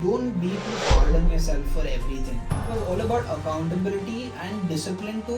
don't be too hard on yourself for everything. It was all about accountability and discipline to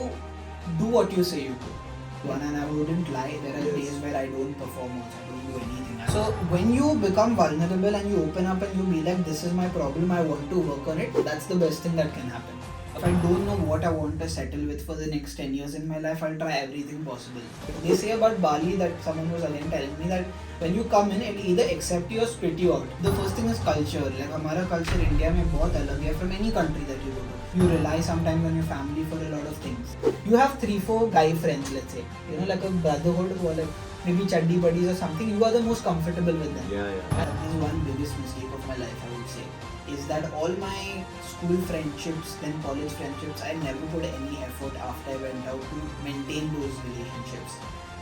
do what you say you do. And I wouldn't lie, there are days where I don't perform also, I don't do anything. So when you become vulnerable and you open up and you be like, this is my problem, I want to work on it, that's the best thing that can happen. If I don't know what I want to settle with for the next 10 years in my life, I'll try everything possible. They say about Bali that someone was again telling me that when you come in, it'll either accept you or spit you out. The first thing is culture. Like our culture in India mein bahut alag hai from any country that you go to. You rely sometimes on your family for a lot of things. You have 3-4 guy friends, let's say. You know, like a brotherhood or like maybe chaddi buddies or something. You are the most comfortable with them. That is one biggest mistake of my life, I would say. Is that all my school friendships, then college friendships, I never put any effort after I went out to maintain those relationships.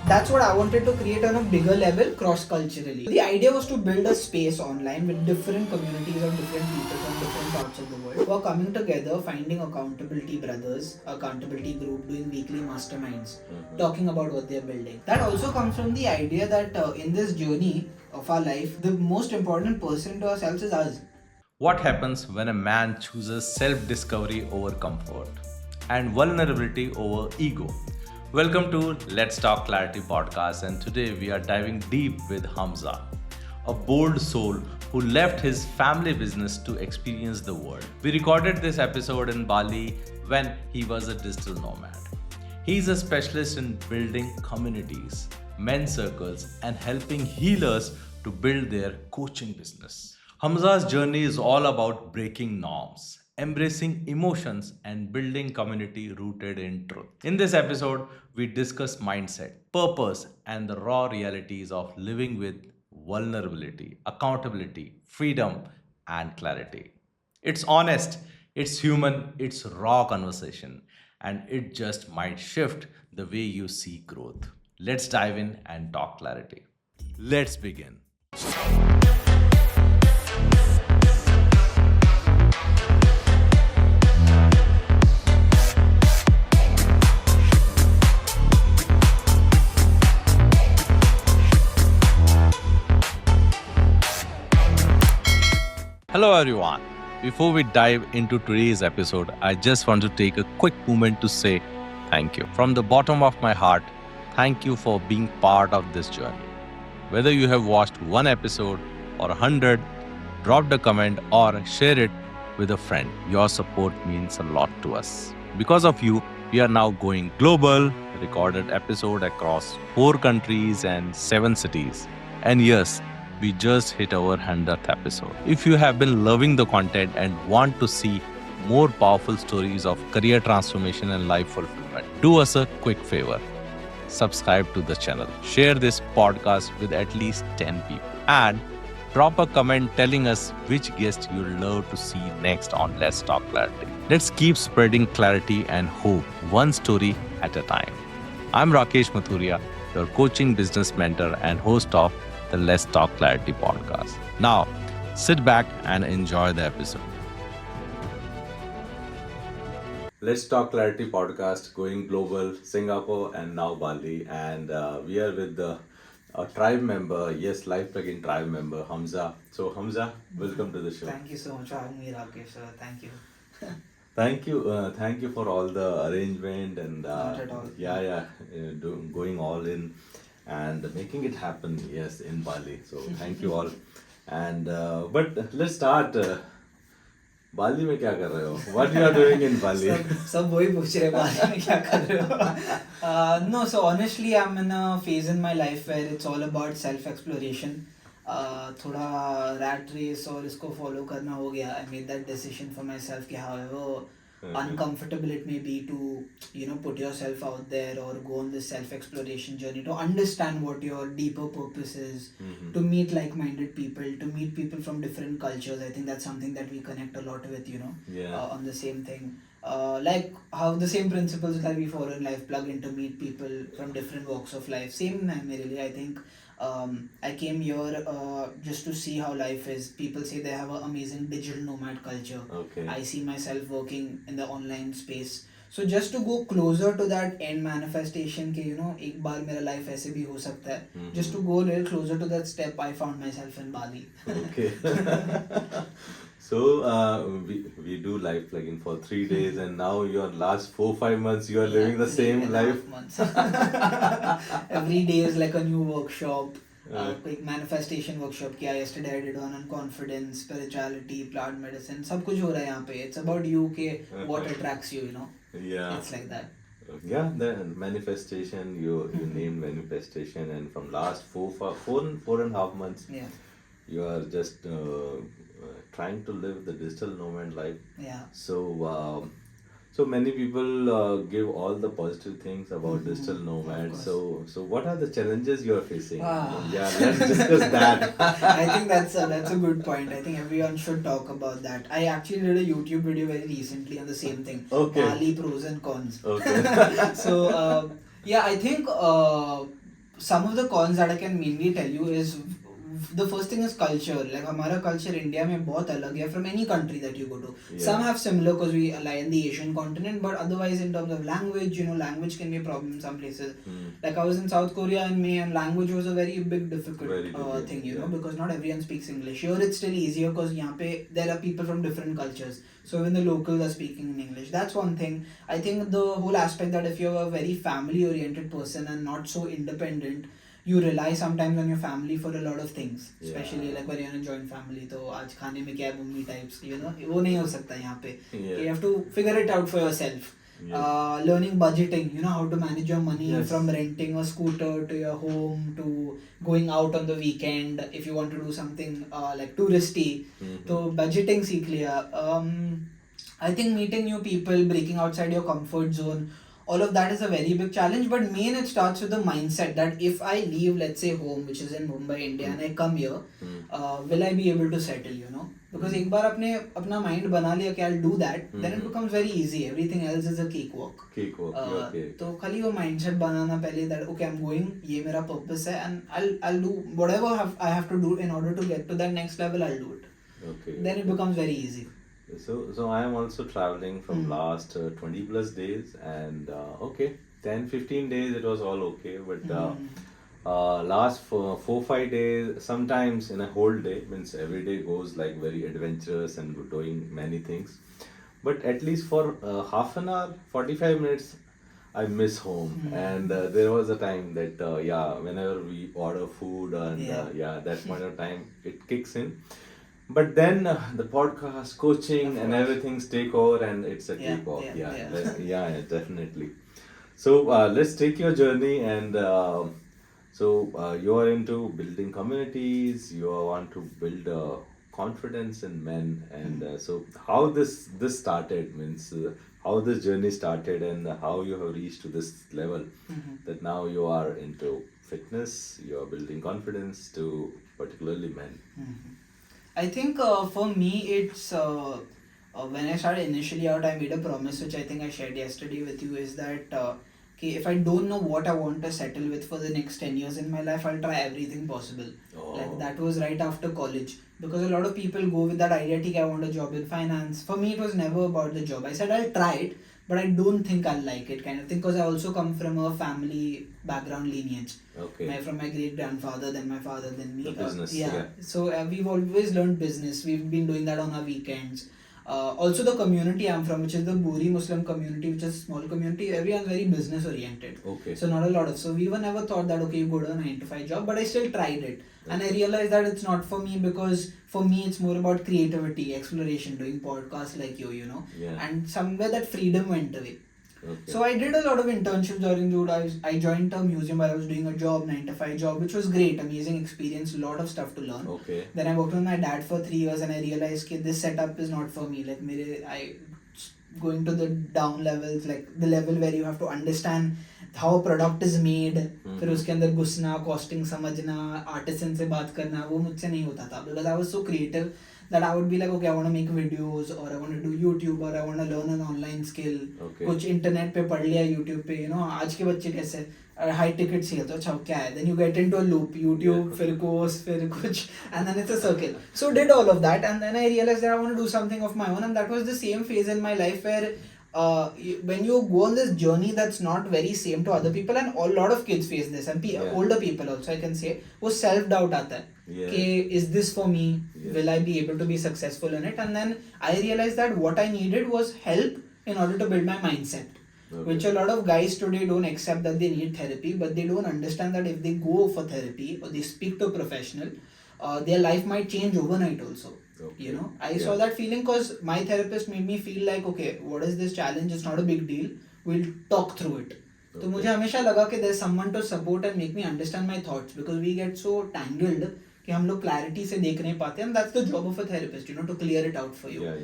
That's what I wanted to create on a bigger level, cross-culturally. The idea was to build a space online with different communities of different people from different parts of the world who are coming together, finding accountability brothers, accountability group, doing weekly masterminds, talking about what they're building. That also comes from the idea that in this journey of our life, the most important person to ourselves is us. What happens when a man chooses self discovery over comfort and vulnerability over ego? Welcome to Let's Talk Clarity podcast, and today we are diving deep with Hamza, a bold soul who left his family business to experience the world. We recorded this episode in Bali when he was a digital nomad. He is a specialist in building communities, men's circles, and helping healers to build their coaching business. Hamza's journey is all about breaking norms, embracing emotions, and building community rooted in truth. In this episode, we discuss mindset, purpose, and the raw realities of living with vulnerability, accountability, freedom, and clarity. It's honest, it's human, it's raw conversation, and it just might shift the way you see growth. Let's dive in and talk clarity. Let's begin. Hello, everyone. Before we dive into today's episode, I just want to take a quick moment to say thank you. From the bottom of my heart, thank you for being part of this journey. Whether you have watched one episode or 100, dropped a comment, or shared it with a friend, your support means a lot to us. Because of you, we are now going global, recorded episode across 4 countries and 7 cities. And yes, we just hit our 100th episode. If you have been loving the content and want to see more powerful stories of career transformation and life fulfillment, do us a quick favor. Subscribe to the channel. Share this podcast with at least 10 people. And drop a comment telling us which guest you'd love to see next on Let's Talk Clarity. Let's keep spreading clarity and hope, one story at a time. I'm Rakesh Mathuria, your coaching business mentor and host of the Let's Talk Clarity podcast. Now, sit back and enjoy the episode. Let's Talk Clarity podcast going global, Singapore and now Bali. And we are with a tribe member, yes, Life Plugin tribe member, Hamza. So, Hamza, welcome to the show. Thank you so much for having me, Rakesh sir. Thank you. Thank you for all the arrangement and Not at all. going all in and making it happen. Yes, in Bali. So thank you all. And but let's start. Bali में क्या कर रहे हो? What you are doing in Bali? सब वही पूछ रहे हैं बाली में क्या कर रहे हो? No, so honestly, I'm in a phase in my life where it's all about self exploration. थोड़ा rat race और इसको follow करना हो गया. I made that decision for myself कि however uncomfortable it may be to put yourself out there or go on this self exploration journey, to understand what your deeper purpose is, to meet like-minded people, to meet people from different cultures. I think that's something that we connect a lot with, on the same thing. Like how the same principles that we follow in life plug in to meet people from different walks of life. Same really, I think. I came here just to see how life is. People say they have an amazing digital nomad culture. Okay. I see myself working in the online space. So just to go closer to that end manifestation के एक बार मेरा life ऐसे भी हो सकता है. Just to go a little closer to that step, I found myself in Bali. Okay. So we do live plugin for 3 days, and now your last 4-5 months you are living the same life. Every day is like a new workshop. Right. Quick manifestation workshop किया yesterday. I did one on confidence, spirituality, plant medicine. सब कुछ हो रहा है यहाँ पे. It's about you के what attracts you, you know. Yeah. It's like that. Yeah, the manifestation, you named manifestation, and from last four and a half months, Yeah. you are just trying to live the digital nomad life. Yeah. So many people give all the positive things about digital nomad. So what are the challenges you are facing? Yeah, let's discuss that. I think that's a good point. I think everyone should talk about that. I actually did a YouTube video very recently on the same thing. Okay. Bali pros and cons. Okay. So yeah, I think some of the cons that I can mainly tell you is the first thing is culture. Like हमारा culture India में बहुत अलग है from any country that you go to. Yeah. Some have similar because we lie in the Asian continent, but otherwise in terms of language, you know, language can be a problem in some places. Like I was in South Korea in May, and language was a very big difficult Very big, thing, you yeah. know, because not everyone speaks English. Here it's still easier because यहाँ पे there are people from different cultures. So even the locals are speaking in English. That's one thing. I think the whole aspect that if you're a very family-oriented person and not so independent, you rely sometimes on your family for a lot of things, especially Yeah. like when you're in a joint family. तो आज खाने में क्या है mummy types, you know, वो नहीं हो सकता यहाँ पे. Yeah. You have to figure it out for yourself. Yeah. Learning budgeting, you know, how to manage your money Yes. from renting a scooter to your home to going out on the weekend if you want to do something like touristy. तो budgeting सीख लिया. I think meeting new people, breaking outside your comfort zone, all of that is a very big challenge, but main it starts with the mindset that if I leave, let's say home, which is in Mumbai, India, and I come here, will I be able to settle, you know? Because एक बार अपना mind बना लिया कि I'll do that, then it becomes very easy. Everything else is a cakewalk. Cakewalk, okay. तो खाली वो mindset बनाना पहले that okay, I'm going, ये मेरा purpose है, and I'll do whatever I have to do in order to get to that next level. I'll do it. Okay. Then it becomes very easy. So I am also traveling from last 20 plus days, and okay, 10-15 days it was all okay, but last 4-5 days, sometimes in a whole day, means every day goes like very adventurous and doing many things, but at least for half an hour, 45 minutes, I miss home. And there was a time that whenever we order food and that point of time it kicks in. But then the podcast, coaching, and everything take over, and it's a cakewalk. Yeah, definitely. So let's take your journey, and so you are into building communities. You want to build confidence in men, and so how this started, means how this journey started, and how you have reached to this level that now you are into fitness. You are building confidence to particularly men. I think for me it's when I started initially out, I made a promise which I think I shared yesterday with you, is that if I don't know what I want to settle with for the next 10 years in my life, I'll try everything possible. Like that was right after college, because a lot of people go with that idea, I want a job in finance. For me it was never about the job. I said I'll try it, but I don't think I'll like it, kind of thing, because I also come from a family background lineage. Okay. From my great grandfather, then my father, then me. The business, So we've always learned business. We've been doing that on our weekends. Also the community I'm from, which is the Buri Muslim community, which is a small community, everyone's very business oriented. Okay. So not a lot of, so we were never thought that okay, you go to a 9-to-5 job, but I still tried it. And I realized that it's not for me, because for me it's more about creativity, exploration, doing podcasts like you know. And somewhere that freedom went away. Okay. So I did a lot of internships during the I joined a museum where I was doing a job, 9-to-5 job, which was great, amazing experience, a lot of stuff to learn. Okay. Then I worked with my dad for 3 years, and I realized that this setup is not for me. Like going to the down levels, like the level where you have to understand how a product is made, फिर उसके अंदर घुसना, costing समझना, artisan से बात करना, वो मुझसे नहीं होता था, because I was so creative that I would be like, okay, I want to make videos, or I want to do YouTube, or I want to learn an online skill. Okay. कुछ internet पे पढ़ लिया, YouTube पे, you know, आज के बच्चे कैसे high ticket चाहिए, तो अच्छा क्या है, then you get into a loop, YouTube, फिर course, फिर कुछ, and then it's a circle. So did all of that, and then I realized that I want to do something of my own, and that was the same phase in my life where when you go on this journey that's not very same to other people, and a lot of kids face this, and older people also, I can say, वो self doubt आता है. Yes. Okay, is this for me? Yes. Will I be able to be successful in it? And then I realized that what I needed was help in order to build my mindset. Okay. Which a lot of guys today don't accept that they need therapy, but they don't understand that if they go for therapy or they speak to a professional, their life might change overnight also. Okay. You know, I Yeah. saw that feeling because my therapist made me feel like, okay, what is this challenge? It's not a big deal. We'll talk through it. तो मुझे हमेशा लगा कि there's someone to support and make me understand my thoughts, because we get so tangled कि हम लोग clarity से देख नहीं पाते, and that's the job of a therapist, you know, to clear it out for you. Yeah.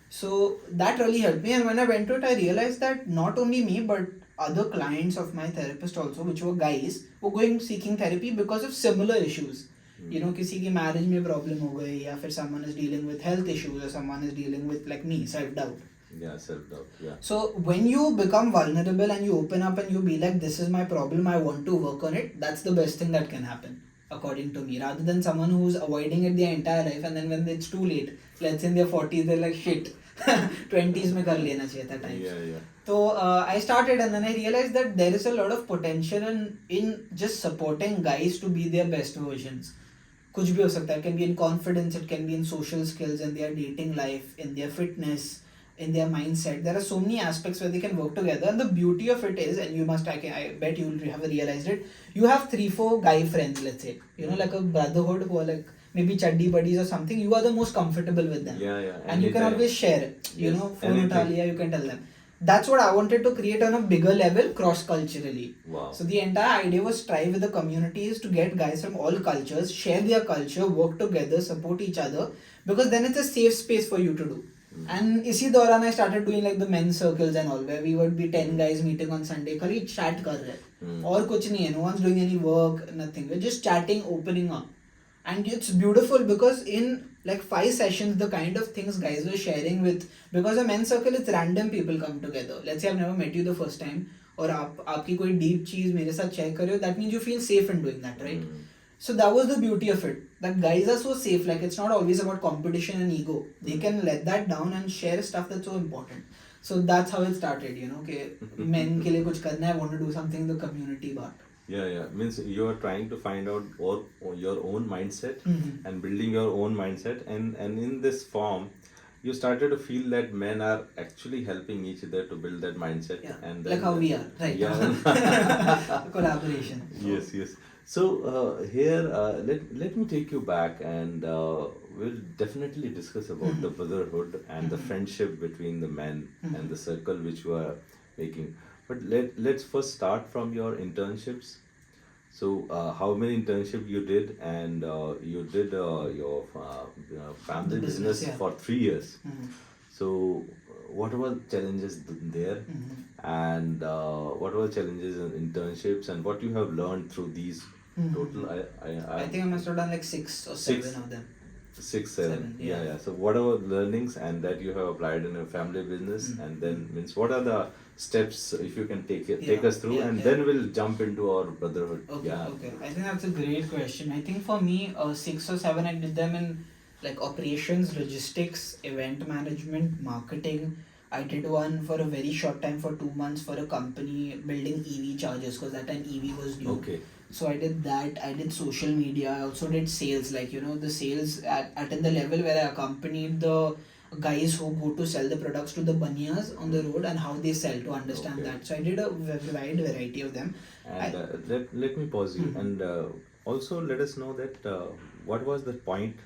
So that really helped me, and when I went to it, I realized that not only me but other clients of my therapist also, which were guys, were going seeking therapy because of similar issues. You know, किसी की marriage में problem हो गई, या फिर someone is dealing with health issues, or someone is dealing with, like me, self-doubt. Yeah, self-doubt. Yeah. So when you become vulnerable and you open up and you be like, this is my problem, I want to work on it, that's the best thing that can happen, according to me, rather than someone who's avoiding it their entire life, and then when it's too late, let's say in their 40s, they're like, shit, 20s में कर लेना चाहिए था time. Yeah. So I started, and then I realized that there is a lot of potential in just supporting guys to be their best versions. कुछ भी हो सकता है. It can be in confidence, it can be in social skills, in their dating life, in their fitness, in their mindset. There are so many aspects where they can work together, and the beauty of it is, and you must, I bet you have realized it, you have 3-4 guy friends, let's say, you know, like a brotherhood who are like maybe chaddi buddies or something. You are the most comfortable with them. Yeah. And you can always share it, you Yes, know, phone anything. utha liya, you can tell them. That's what I wanted to create on a bigger level, cross-culturally. Wow. So the entire idea was strive with the communities to get guys from all cultures, share their culture, work together, support each other, because then it's a safe space for you to do. And इसी दौरान I started doing like the men's circles and all, where we would be 10 guys meeting on Sunday, खाली chat कर रहे हैं, और कुछ नहीं है, no one's doing any work, nothing. We're just chatting, opening up. And it's beautiful because in like 5 sessions, the kind of things guys were sharing with, because a men's circle, it's random people come together. Let's say I've never met you the first time, और आपकी कोई deep चीज मेरे साथ share कर रहे हो, that means you feel safe in doing that, right? So that was the beauty of it, that guys are so safe, like it's not always about competition and ego. They can let that down and share stuff that's so important. So that's how it started, you know, कि men के लिए कुछ करना है, I want to do something in the community part. Yeah. Means you are trying to find out your own mindset and building your own mindset, and in this form, you started to feel that men are actually helping each other to build that mindset. Yeah. And Like how we are, right? Yeah. Collaboration. Yes. So here, let me take you back, and we'll definitely discuss about the brotherhood and the friendship between the men and the circle which you are making. But let's first start from your internships. So how many internships you did, and you did your family The business business, yeah. for 3 years. So what were challenges there, and what were challenges in internships, and what you have learned through these total? I think I must have done like 6 or 7 Six. of them. 6, 7. Seven, yeah. Yeah. So what are learnings and that you have applied in your family business, and then means what are the steps, if you can take us through, and then we'll jump into our brotherhood. Okay. I think that's a great question. I think for me, 6 or 7, I did them in like operations, logistics, event management, marketing. I did one for a very short time for 2 months for a company building EV chargers, because that time EV was new. Okay. So I did that. I did social media. I also did sales, like, you know, the sales at the level where I accompanied the guys who go to sell the products to the banyas on the road and how they sell, to understand Okay. that. So I did a wide variety of them. And let me pause you, and also let us know that what was the point,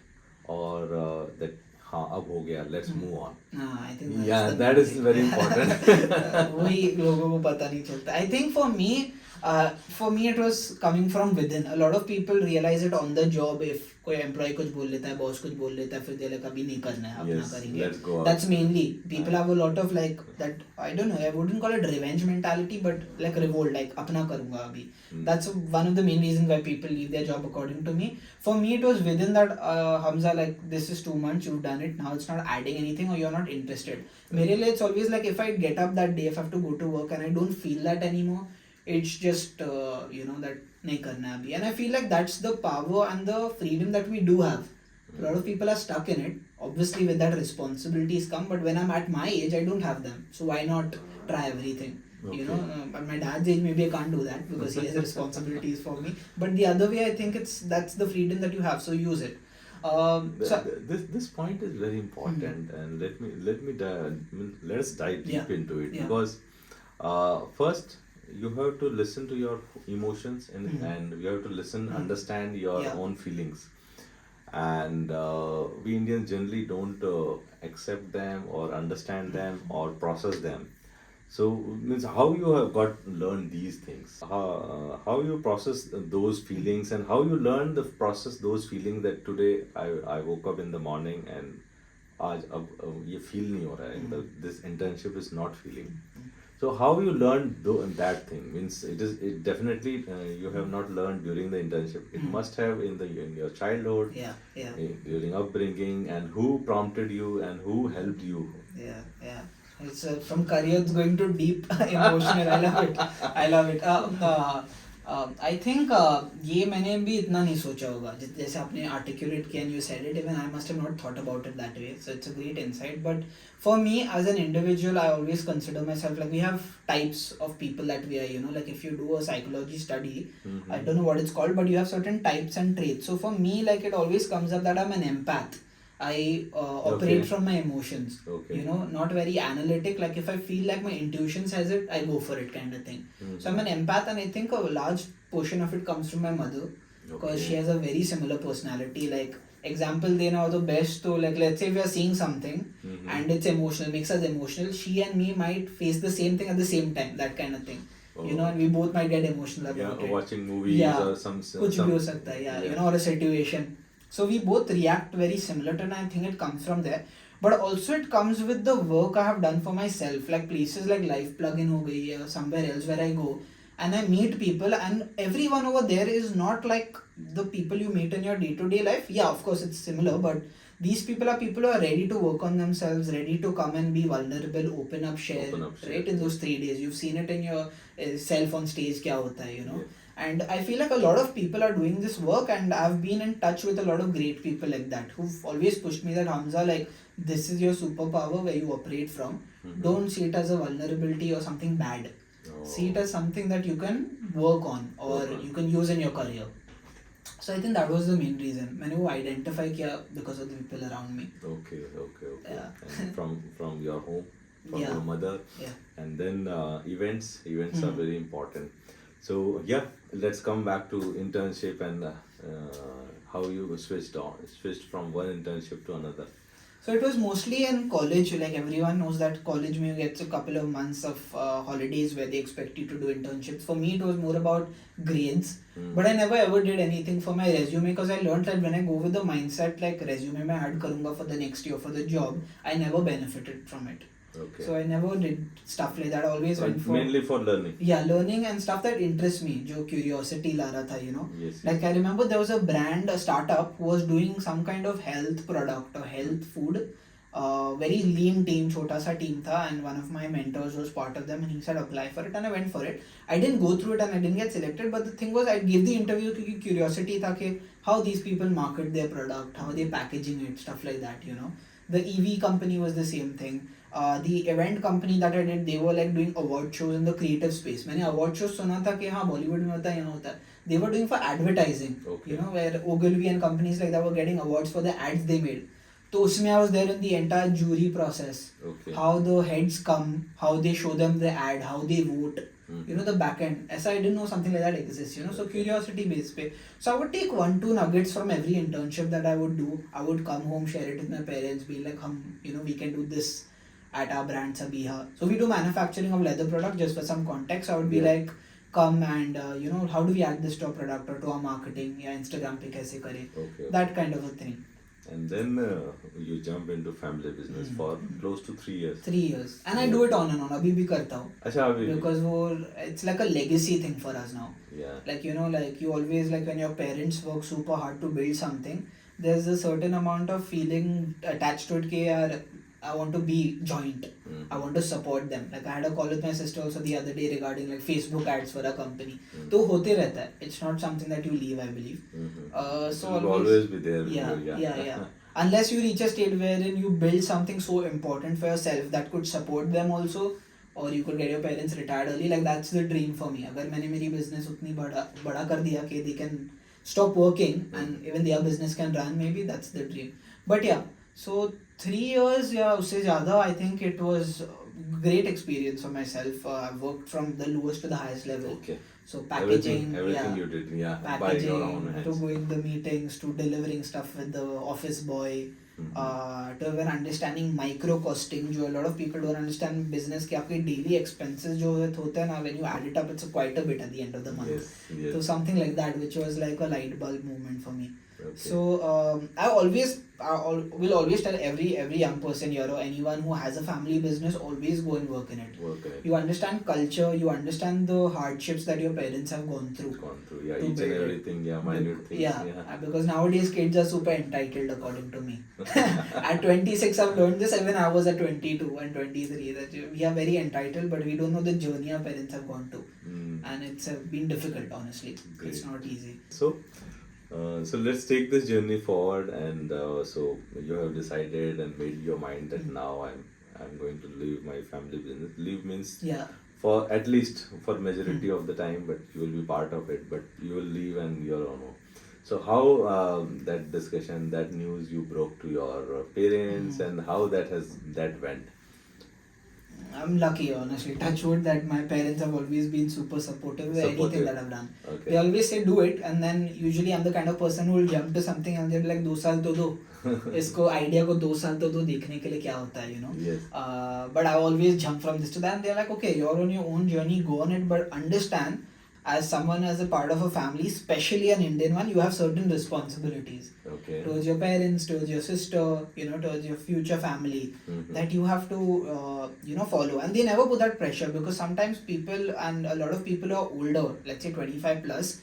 or that ab ho gaya, let's move on. I think that's Yeah, the that main is thing. very important. वही लोगों को पता नहीं चलता. I think for me it was coming from within. A lot of people realize it on the job. If कोई employee कुछ बोल लेता है, boss कुछ बोल लेता है, फिर they're like अभी नहीं करना है, अपना Yes, करेंगे. let's go out. That's mainly people have a lot of like that. I don't know. I wouldn't call it revenge mentality, but like revolt, like अपना करूँगा अभी. That's one of the main reasons why people leave their job, according to me. For me, it was within that. Hamza, like, this is 2 months, you've done it. Now it's not adding anything, or you're not interested. मेरे लिए it's always like, if I get up that day, if I have to go to work and I don't feel that anymore, it's just that नहीं करना है अभी. And I feel like that's the power and the freedom that we do have. A lot of people are stuck in it. Obviously, with that responsibilities come, but when I'm at my age, I don't have them. So why not try everything? You know, at my dad's age maybe I can't do that because he has responsibilities for me. But the other way, I think that's the freedom that you have, so use it. This point is very important, and let us dive deep into it, because first you have to listen to your emotions, and you have to understand your own feelings, and we Indians generally don't accept them or understand them or process them. So means how you have learned these things, how you process those feelings, and how you learn the process those feelings that today I woke up in the morning and आज अब ये feel नहीं हो रहा है, this internship is not feeling. So how you learned that thing, means it definitely you have not learned during the internship. It must have in your childhood, during upbringing, and who prompted you and who helped you. It's from career going to deep emotional. I love it. I think ये मैंने भी इतना नहीं सोचा होगा जैसे आपने articulate किया and you said it. Even I must have not thought about it that way. So it's a great insight. But for me as an individual, I always consider myself like we have types of people that we are. You know, like if you do a psychology study, I don't know what it's called, but you have certain types and traits. So for me, like it always comes up that I'm an empath. I operate from my emotions. You know, not very analytic. Like if I feel like my intuition says it, I go for it, kind of thing. So I'm an empath, and I think a large portion of it comes from my mother, because she has a very similar personality. Like example देना हो तो best, तो like let's say we are seeing something and it's emotional, makes us emotional. She and me might face the same thing at the same time, that kind of thing. You know, and we both might get emotional about it. Watching movies or some कुछ भी हो सकता है, you know, or a situation. So we both react very similar to it, and I think it comes from there. But also it comes with the work I have done for myself, like places like Life Plugin ho gayi, or somewhere else where I go and I meet people, and everyone over there is not like the people you meet in your day-to-day life. Yeah, of course it's similar, but these people are people who are ready to work on themselves, ready to come and be vulnerable, open up, share. Right, in those 3 days. You've seen it in your self on stage, kya hota hai, you know. Yeah. And I feel like a lot of people are doing this work, and I've been in touch with a lot of great people like that who've always pushed me that, Hamza, like this is your superpower where you operate from. Don't see it as a vulnerability or something bad. See it as something that you can work on or you can use in your career. So I think that was the main reason. मैंने वो identify किया because of the people around me. Okay. Yeah. And from your home, from your mother, and then events are very important. So yeah, let's come back to internship and how you switched from one internship to another. So it was mostly in college. Like everyone knows that college में gets a couple of months of holidays where they expect you to do internships. For me, it was more about grades. But I never ever did anything for my resume, because I learned that when I go with the mindset like resume में add करूँगा for the next year for the job, I never benefited from it. Okay. So I never did stuff like that. I always went for mainly for learning. Yeah, learning and stuff that interests me, जो curiosity ला रहा था, you know. Yes. Like I remember there was a brand, a startup who was doing some kind of health product or health food. Very lean team, छोटा सा team था, and one of my mentors was part of them, and he said apply for it, and I went for it. I didn't go through it and I didn't get selected, but the thing was I gave the interview because curiosity था कि how these people market their product, how they packaging it, stuff like that, you know. The EV company was the same thing. The event company that I did, they were like doing award shows in the creative space. मैंने award shows सुना था कि हाँ Bollywood में होता है, यहाँ होता है. They were doing for advertising, you know, where Ogilvy and companies like that were getting awards for the ads they made. So उसमें I was there in the entire jury process. How the heads come, how they show them the ad, how they vote. You know, the back end. ऐसा I didn't know something like that exists, you know. So curiosity based पे. So I would take 1-2 nuggets from every internship that I would do. I would come home, share it with my parents, be like, you know, we can do this at our brand Sabiha. So we do manufacturing of leather product. Just for some context, I would be like, come and you know, how do we add this to our product or to our marketing? या Instagram पे कैसे करें? That kind of a thing. And then you jump into family business for close to 3 years. 3 years. And I do it on and on. अभी भी करता हूँ. अच्छा अभी. Because वो it's like a legacy thing for us now. Yeah. Like, you know, like you always, like when your parents work super hard to build something, there's a certain amount of feeling attached to it कि यार I want to be joint. I want to support them. Like I had a call with my sister also the other day regarding like Facebook ads for a company. तो होते रहता है. It's not something that you leave, I believe. So always be there. Yeah. Unless you reach a state wherein you build something so important for yourself that could support them also, or you could get your parents retired early. Like that's the dream for me. अगर मैंने मेरी business उतनी बड़ा कर दिया कि they can stop working and even their business can run, maybe that's the dream. But yeah, so 3 years या उससे ज़्यादा, I think it was great experience for myself. I've worked from the lowest to the highest level. Okay. So packaging, everything you did, yeah, by packaging, your own to hands. going the meetings, to delivering stuff with the office boy, to even understanding micro costing. जो a lot of people don't understand business कि आपके daily expenses जो होते हैं ना, when you add it up, it's quite a bit at the end of the month. Yes, yes. So something like that, which was like a light bulb moment for me. Okay. So I will always tell every young person here or anyone who has a family business, always go and work in it. You understand culture, you understand the hardships that your parents have gone through. Yeah, to each and build it. everything, yeah, minute things. Yeah, because nowadays kids are super entitled according to me. At 26 I've learned this, even I was at 22 and 23, that we are very entitled, but we don't know the journey our parents have gone to. And it's been difficult, honestly. Great. It's not easy. So let's take this journey forward, and so you have decided and made your mind that now I'm going to leave my family business. Leave means Yeah. for at least for majority of the time, but you will be part of it, but you will leave and you're on own. So how that discussion, that news you broke to your parents, and how that went? I'm lucky, honestly. Touch wood that my parents have always been super supportive with anything that I've done. Okay. They always say do it, and then usually I'm the kind of person who will jump to something and they'll be like 2 साल तो दो, इसको idea को 2 साल तो दो, देखने के लिए क्या होता है, you know. Yes. But I always jump from this to that, and they're like, okay, you're on your own journey, go on it, but understand, as someone as a part of a family, especially an Indian one, you have certain responsibilities. Okay. Towards your parents, towards your sister, you know, towards your future family, that you have to, follow. And they never put that pressure, because sometimes people, and a lot of people who are older, let's say 25 plus,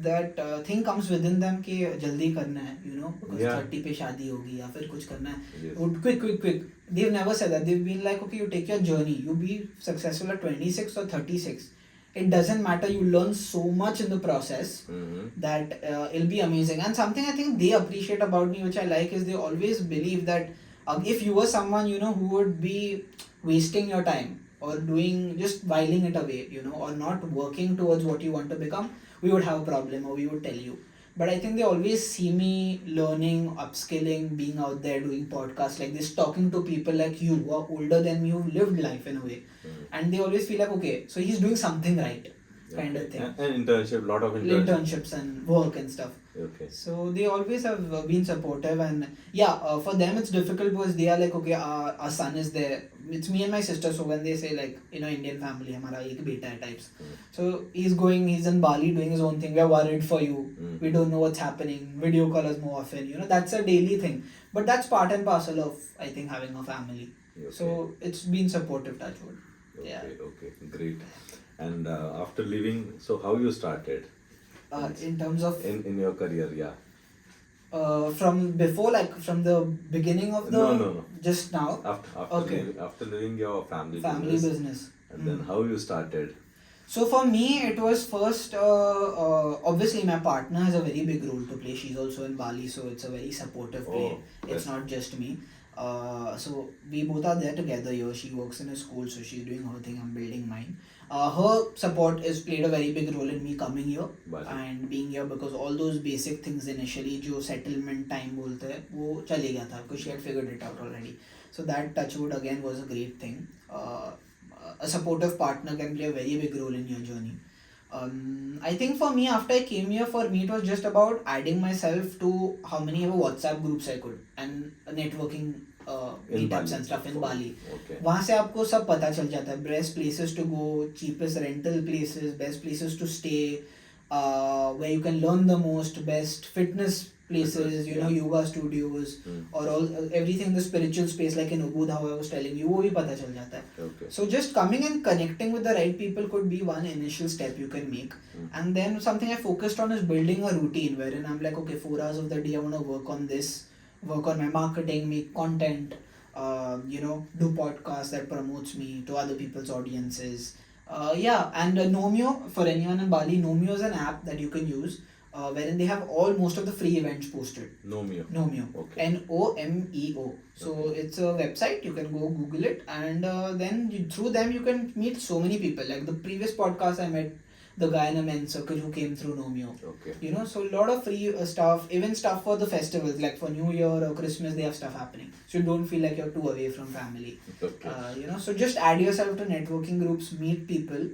that thing comes within them कि जल्दी करना है, you know, because 30 पे शादी होगी या फिर कुछ करना है, quick. They've never said that. They've been like, okay, you take your journey, you be successful at 26 or 36. It doesn't matter, you learn so much in the process that it'll be amazing. And something I think they appreciate about me, which I like, is they always believe that if you were someone, you know, who would be wasting your time or doing, just whiling it away, you know, or not working towards what you want to become, we would have a problem, or we would tell you. But I think they always see me learning, upskilling, being out there, doing podcasts like this, talking to people like you who are older than me, who've lived life in a way. And they always feel like, okay, so he's doing something right, kind of thing. And internship, lot of internships and work and stuff. Okay. So they always have been supportive, and for them it's difficult because they are like, okay, our son is there. It's me and my sister, so when they say like, you know, Indian family, hamara ek beta hai types. So he's in Bali doing his own thing. We're worried for you. We don't know what's happening. Video call us more often. You know, that's a daily thing. But that's part and parcel of, I think, having a family. Okay. So it's been supportive, touch wood. Okay, great. And after leaving, so how you started? In terms of in your career, yeah. From before, like from the beginning of the No. Just now. After leaving your family business. And then how you started? So for me, it was first, obviously my partner has a very big role to play. She's also in Bali, so it's a very supportive play. It's not just me. So we both are there together here. She works in a school, so she's doing her thing, I'm building mine. Her support has played a very big role in me coming here and being here, because all those basic things initially, जो settlement time बोलते हैं, वो चले गया था because she had figured it out already. So that touchwood again was a great thing. A supportive partner can play a very big role in your journey. I think for me, after I came here, for me it was just about adding myself to how many ever WhatsApp groups I could, and networking meetups and stuff in Bali. वहाँ से आपको सब पता चल जाता है, best places to go, cheapest rental places, best places to stay, where you can learn the most, best fitness places, you know, yoga studios, or everything in the spiritual space, like in Ubud, how I was telling you, वो भी पता चल जाता है. So just coming and connecting with the right people could be one initial step you can make. And then something I focused on is building a routine wherein I'm like, okay, 4 hours of the day I want to work on this, work on my marketing, make content, do podcasts that promotes me to other people's audiences. And Nomio, for anyone in Bali, Nomio is an app that you can use. wherein they have all most of the free events posted. Nomeo. Nomeo. Okay. Nomeo. So Okay. it's a website. You can go Google it, and then through them you can meet so many people. Like the previous podcast, I met the guy in a men's circle who came through Nomeo. Okay. You know, so a lot of free stuff, even stuff for the festivals, like for New Year or Christmas, they have stuff happening. So you don't feel like you're too away from family. Okay. You know, so just add yourself to networking groups, meet people,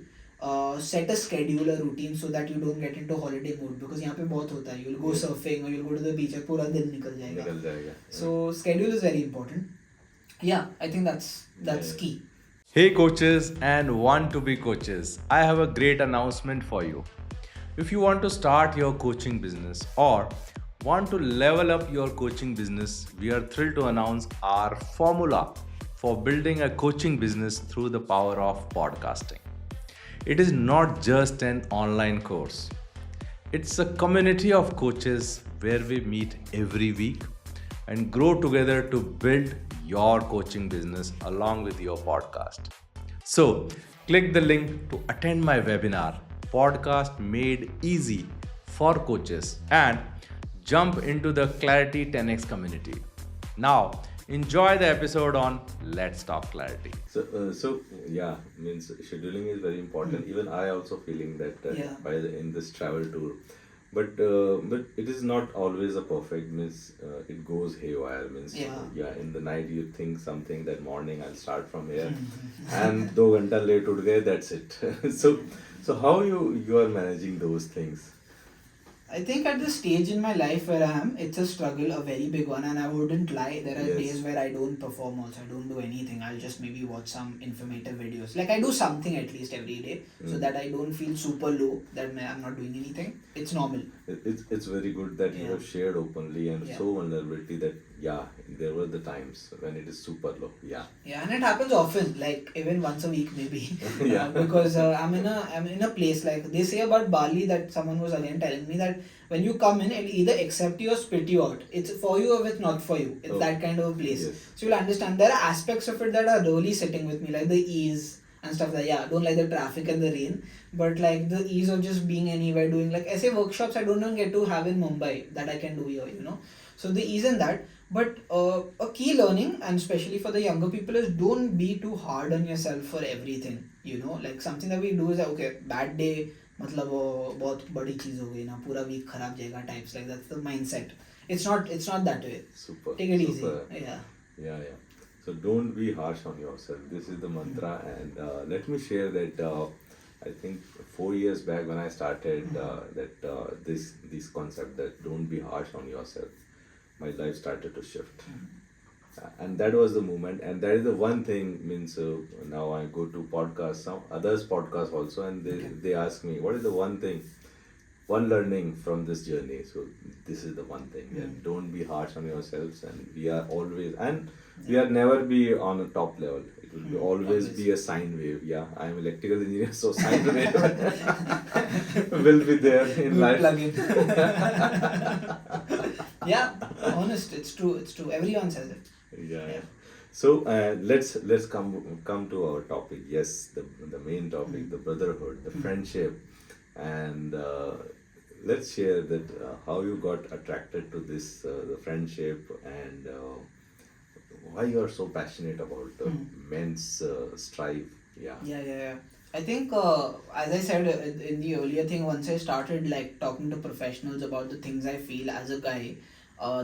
set a schedule, a routine, so that you don't get into holiday mode, because यहाँ पे बहुत होता है. You'll go Yeah. surfing or you'll go to the beach और पूरा दिन निकल जाएगा. निकल जाएगा. So schedule is very important. Yeah, I think that's Yeah. key. Hey coaches and want to be coaches, I have a great announcement for you. If you want to start your coaching business or want to level up your coaching business, we are thrilled to announce our formula for building a coaching business through the power of podcasting. It is not just an online course. It's a community of coaches where we meet every week and grow together to build your coaching business along with your podcast. So, click the link to attend my webinar, Podcast Made Easy for Coaches, and jump into the Clarity 10x community. Now, enjoy the episode on Let's Talk Clarity. So yeah, means scheduling is very important. Even I also feeling that Yeah. in this travel tour, but it is not always a perfect. Means it goes haywire. Means Yeah. in the night you think something, that morning I'll start from here, and 2 घंटा late उठ गए, that's it. So how you are managing those things? I think at the stage in my life where I am, it's a struggle, a very big one, and I wouldn't lie. There are Yes. days where I don't perform also. I don't do anything. I'll just maybe watch some informative videos. Like I do something at least every day, so that I don't feel super low that I'm not doing anything. It's normal. It's very good that you Yeah. have shared openly and Yeah. so vulnerability that there were the times when it is super low. Yeah. Yeah, and it happens often, like even once a week maybe. Yeah. Because I'm in a place, like they say about Bali, that someone was again telling me that when you come in, it'll either accept you or spit you out. It's for you or it's not for you. It's Oh. that kind of a place. Yes. So you'll understand there are aspects of it that are really sitting with me, like the ease and stuff like that. Yeah, don't like the traffic and the rain, but like the ease of just being anywhere, doing like essay workshops I don't even get to have in Mumbai that I can do here, you know. So the ease in that. But a key learning, and especially for the younger people, is don't be too hard on yourself for everything. You know, like something that we do is that, okay, bad day, मतलब बहुत बड़ी चीज हो गई ना, पूरा week खराब जाएगा types, like that's the mindset. It's not that way. Super. Take it super. easy. Yeah. Yeah. So don't be harsh on yourself. This is the mantra, and let me share that I think 4 years back when I started this concept that don't be harsh on yourself, my life started to shift. And that was the moment, and that is the one thing. Means now I go to podcasts, some others podcasts also, and they ask me what is the one thing, one learning from this journey. So this is the one thing, that don't be harsh on yourselves, and we are always, and we are never be on a top level. It will be always be a sine wave. Yeah, I am electrical engineer, so sine wave will be there in life. Plug in. Yeah, honest, it's true. Everyone says it. Yeah. So let's come to our topic. Yes, the main topic, the brotherhood, the friendship, and let's share that how you got attracted to this the friendship, and why you are so passionate about men's strive. Yeah. I think, as I said in the earlier thing, once I started like talking to professionals about the things I feel as a guy,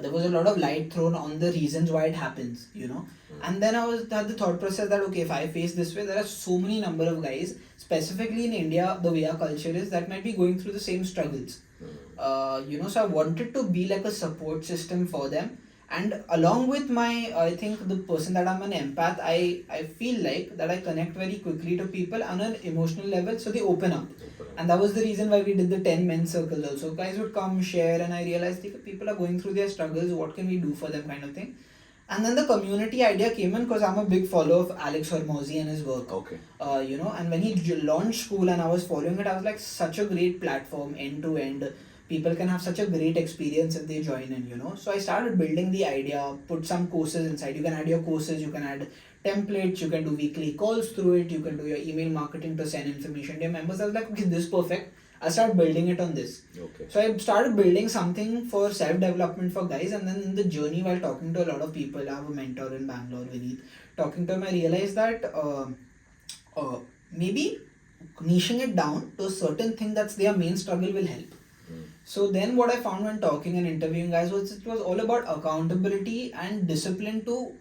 there was a lot of light thrown on the reasons why it happens, you know. And then I had the thought process that, okay, if I face this way, there are so many number of guys, specifically in India, the way our culture is, that might be going through the same struggles. You know, so I wanted to be like a support system for them. And along with my, I think the person that I'm an empath, I feel like that I connect very quickly to people on an emotional level, so they open up. And that was the reason why we did the 10 men circles also. Guys would come, share, and I realized if people are going through their struggles, what can we do for them, kind of thing. And then the community idea came in because I'm a big follower of Alex Hormozy and his work. Okay. You know, and when he launched school and I was following it, I was like, such a great platform, end to end. People can have such a great experience if they join in, you know. So I started building the idea, put some courses inside. You can add your courses, you can add templates, you can do weekly calls through it, you can do your email marketing to send information to your members. I was like, okay, this is perfect. I started building it on this. Okay. So I started building something for self-development for guys, and then in the journey while talking to a lot of people, I have a mentor in Bangalore, Vineet. Talking to him, I realized that maybe niching it down to a certain thing that's their main struggle will help. So then what I found when talking and interviewing guys was it was all about accountability and discipline to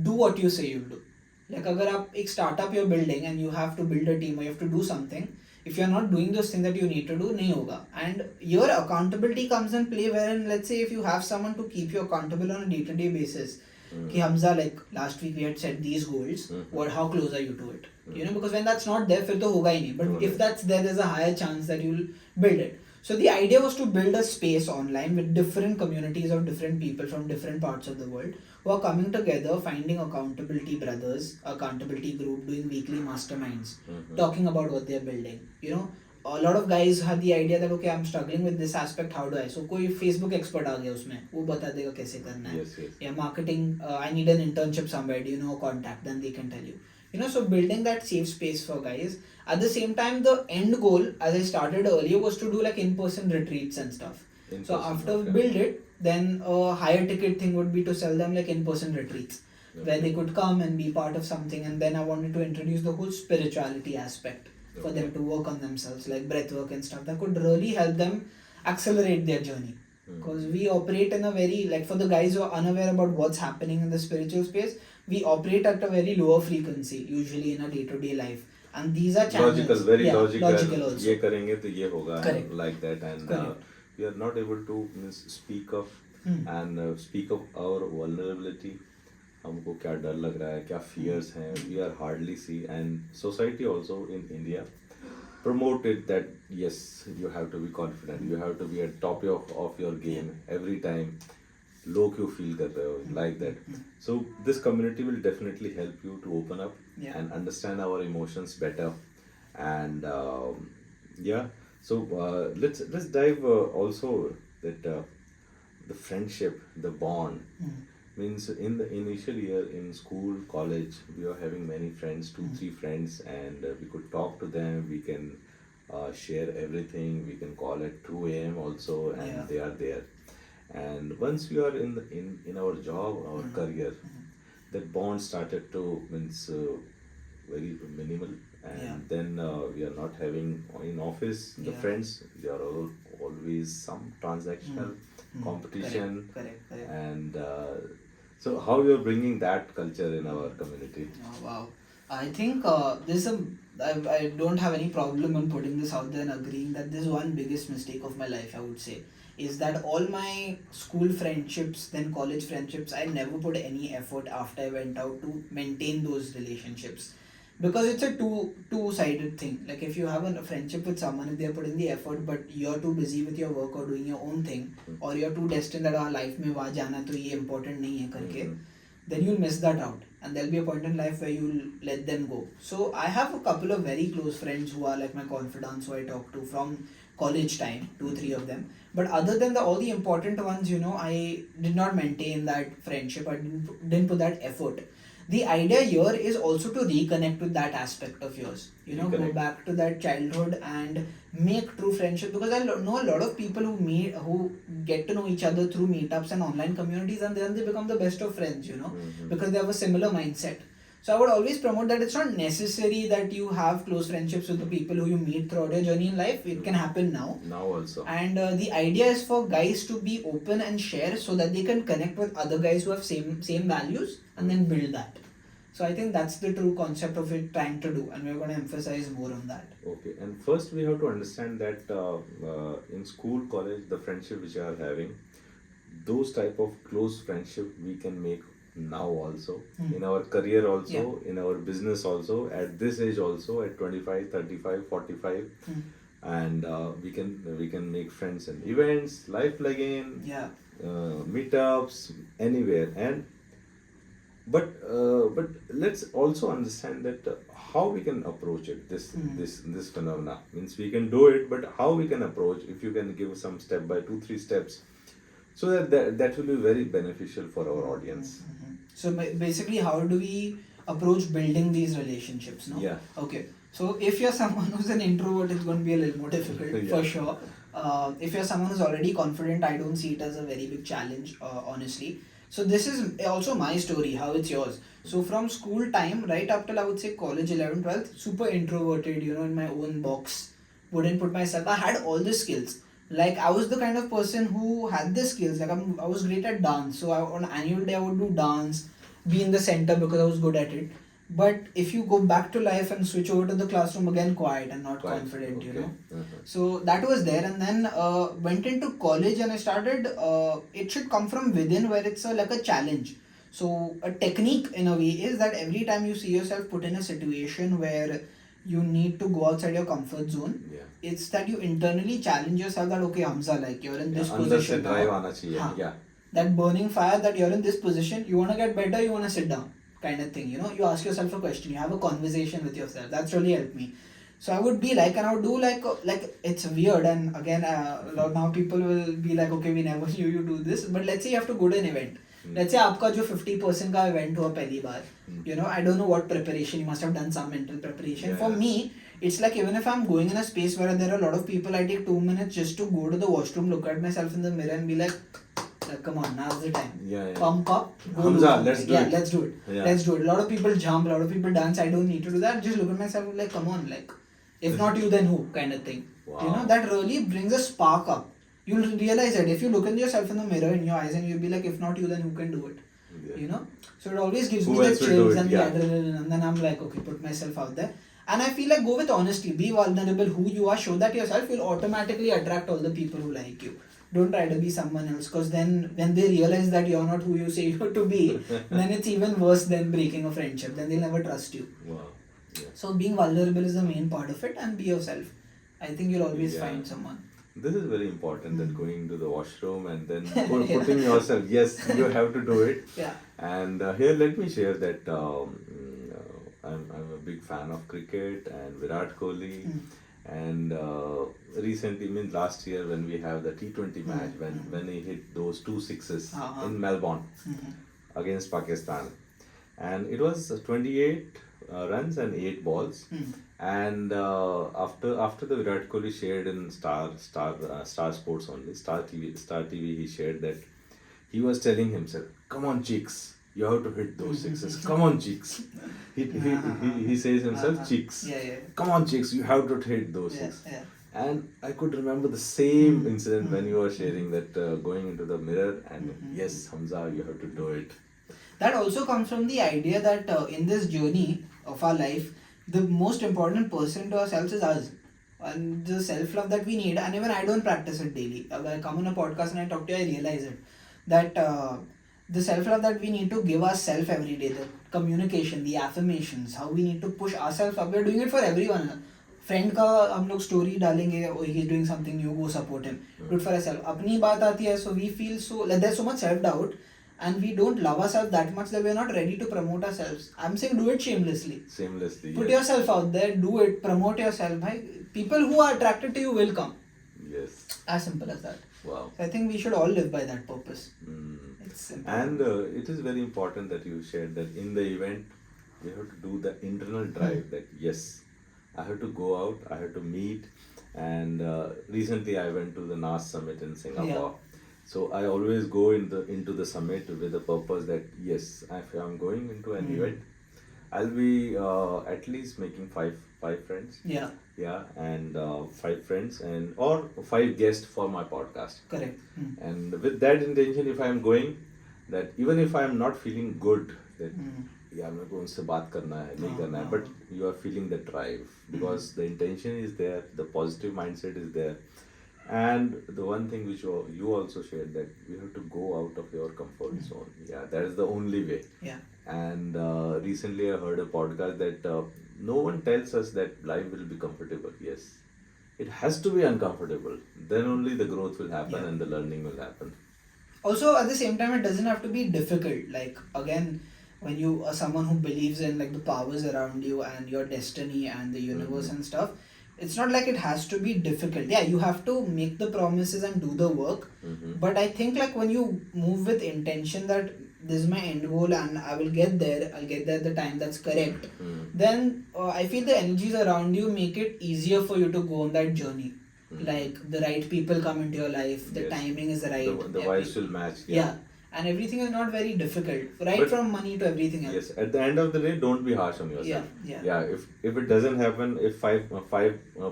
do what you say you'll do. Like अगर आप एक startup you're building and you have to build a team or you have to do something, if you're not doing those things that you need to do, नहीं होगा. And your accountability comes in play wherein let's say if you have someone to keep you accountable on a day-to-day basis, कि Hamza, like last week we had set these goals, what how close are you to it? You know, because when that's not there, फिर तो होगा ही नहीं. But if that's there, there's a higher chance that you'll build it. So the idea was to build a space online with different communities of different people from different parts of the world who are coming together, finding accountability brothers, accountability group, doing weekly masterminds, talking about what they're building. You know, a lot of guys had the idea that okay, I'm struggling with this aspect, how do I? So कोई Facebook expert आ गया उसमें, वो बता देगा कैसे करना है. या marketing, I need an internship somewhere. Do you know a contact? Then they can tell you. You know, so building that safe space for guys. At the same time, the end goal, as I started earlier, was to do like in-person retreats and stuff. So after we build it, then a higher ticket thing would be to sell them like in-person retreats where they could come and be part of something. And then I wanted to introduce the whole spirituality aspect for them to work on themselves, like breathwork and stuff that could really help them accelerate their journey. Because we operate in a very, like for the guys who are unaware about what's happening in the spiritual space, we operate at a very lower frequency usually in a day-to-day life. And these are channels. Logical, very logical. Also. ये करेंगे तो ये होगा. Correct. Like that, and we are not able to speak of and speak of our vulnerability. हमको क्या डर लग रहा है, क्या fears हैं. We are hardly see, and society also in India promoted that yes, you have to be confident, you have to be at top of your game every time. Low क्यों feel कर रहे हो, like that. So this community will definitely help you to open up and understand our emotions better. And so let's dive also that the friendship, the bond. Means in the initial year in school, college, we are having many friends, 2-3 friends, and we could talk to them. We can share everything. We can call at 2 a.m. also, and they are there. And once we are in our job, our career, that bond started to means very minimal, and then we are not having in office the friends. They are always some transactional competition. Correct. And so how you are bringing that culture in our community? Oh, wow. I think I don't have any problem in putting this out there and agreeing that this is one biggest mistake of my life, I would say, is that all my school friendships, then college friendships, I never put any effort after I went out to maintain those relationships. Because it's a two-sided thing. Like if you have a friendship with someone, if they're putting the effort, but you're too busy with your work or doing your own thing, or you're too destined that our life में वहाँ जाना तो ये important नहीं है करके, then you'll miss that out. And there'll be a point in life where you'll let them go. So I have a couple of very close friends who are like my confidants who I talk to from college time, 2-3 of them. But other than all the important ones, you know, I did not maintain that friendship. I didn't put that effort. The idea here is also to reconnect with that aspect of yours. You know, go back to that childhood and make true friendship. Because I know a lot of people who get to know each other through meetups and online communities, and then they become the best of friends, you know, because they have a similar mindset. So I would always promote that it's not necessary that you have close friendships with the people who you meet throughout your journey in life. It can happen now. Now also. And the idea is for guys to be open and share so that they can connect with other guys who have same values and then build that. So I think that's the true concept of it trying to do, and we're going to emphasize more on that. Okay, and first we have to understand that in school, college, the friendship which we are having, those type of close friendship we can make now also, in our career also, in our business also, at this age also, at 25, 35, 45, and we can make friends in events, life plugin, meetups, anywhere. And but let's also understand that how we can approach it, this phenomena. Means we can do it, but how we can approach, if you can give some step by 2-3 steps, so that will be very beneficial for our audience. So basically, how do we approach building these relationships? No? Yeah. Okay. So if you're someone who's an introvert, it's going to be a little more difficult Yeah. for sure. If you're someone who's already confident, I don't see it as a very big challenge, honestly. So this is also my story, how it's yours. So from school time, right up till I would say college, 11th, 12th, super introverted, in my own box. Wouldn't put myself, I had all the skills. Like I was the kind of person who had the skills. Like I was great at dance. So on annual day I would do dance, be in the center because I was good at it. But if you go back to life and switch over to the classroom again, quiet and not Quite, confident, okay. So that was there, and then went into college and I started. It should come from within, where it's like a challenge. So a technique in a way is that every time you see yourself put in a situation where you need to go outside your comfort zone, Yeah. it's that you internally challenge yourself that okay, Hamza, like you're in this अंदर से position drive now. आना चाहिए. हाँ. Yeah. That burning fire that you're in this position, you want to get better, you want to sit down, kind of thing. You ask yourself a question, you have a conversation with yourself. That's really helped me. So I would be like, and I would do like it's weird, and again, now people will be like, okay, we never knew you do this. But let's say you have to go to an event. Let's say आपका जो 50% का event हुआ पहली बार, I don't know what preparation, you must have done some mental preparation. Yeah. For me, it's like even if I'm going in a space where there are a lot of people, I take 2 minutes just to go to the washroom, look at myself in the mirror and be like come on, now's the time. Yeah. Pump up. Go Hamza, do something. let's do it. Let's do it. Yeah. Let's do it. A lot of people jump, a lot of people dance. I don't need to do that. Just look at myself and like, come on, like, if not you, then who? Kind of thing. Wow. That really brings a spark up. You'll realize that if you look at yourself in the mirror in your eyes and you'll be like, if not you, then who can do it? Yeah. So it always gives Who me the else will do chills it? and Yeah. the adrenaline, and then I'm like, okay, put myself out there. And I feel like go with honesty, be vulnerable, who you are, show that yourself, you'll automatically attract all the people who like you. Don't try to be someone else, because then when they realize that you're not who you say you're to be, then it's even worse than breaking a friendship. Then they'll never trust you. Wow. Yeah. So being vulnerable is the main part of it, and be yourself. I think you'll always Yeah. find someone. This is very important, that going to the washroom and then putting yourself, yes, you have to do it. Yeah. And here, let me share that I'm a big fan of cricket and Virat Kohli. And recently, last year when we have the T20 match, when he hit those 2 sixes in Melbourne against Pakistan, and it was 28 runs and 8 balls. And after the Virat Kohli shared in Star Sports only, Star TV, he shared that he was telling himself, "Come on, cheeks, you have to hit those sixes. Come on, cheeks." He says himself, "Cheeks. Yeah. Come on, cheeks, you have to hit those Yeah, six." yeah. And I could remember the same incident when you were sharing that going into the mirror and yes, Hamza, you have to do it. That also comes from the idea that in this journey of our life, the most important person to ourselves is us. And the self-love that we need, and even I don't practice it daily. When I come on a podcast and I talk to you, I realize it. That the self-love that we need to give ourselves every day, the communication, the affirmations, how we need to push ourselves up. We're doing it for everyone. Friend का हम लोग story डालेंगे, oh, he's doing something new, go support him. Do it for ourselves. अपनी बात आती है, so we feel so, like there's so much self-doubt, and we don't love ourselves that much that we're not ready to promote ourselves. I'm saying do it shamelessly. Shamelessly. Put Yes. yourself out there, do it, promote yourself. Bhai, people who are attracted to you will come. Yes. As simple as that. Wow. So I think we should all live by that purpose. It's simple. And it is very important that you shared that in the event, we have to do the internal drive that yes, I have to go out, I have to meet. And recently I went to the NAS summit in Singapore. So I always go into the summit with the purpose that yes, if I'm going into an event, I'll be at least making five friends. Yeah, Yeah, and 5 friends and or 5 guests for my podcast. correct. And with that intention, if I'm going, that even if I'm not feeling good, that yeah, मेरे को उनसे बात करना है, नहीं करना है, but you are feeling the drive because the intention is there, the positive mindset is there. And the one thing which you also shared, that you have to go out of your comfort zone. Yeah, that is the only way. Yeah. And recently I heard a podcast that no one tells us that life will be comfortable. Yes, it has to be uncomfortable. Then only the growth will happen and the learning will happen. Also, at the same time, it doesn't have to be difficult. Like, again, when you are someone who believes in like the powers around you and your destiny and the universe and stuff, it's not like it has to be difficult. Yeah, you have to make the promises and do the work. But I think like when you move with intention that this is my end goal and I will get there, I'll get there at the time that's correct, then I feel the energies around you make it easier for you to go on that journey. Like the right people come into your life, the Yes. timing is right. The vibes will match. Yeah. And everything is not very difficult, right? But- from money to everything else. Yes, at the end of the day, don't be harsh on yourself. Yeah. If it doesn't happen, if five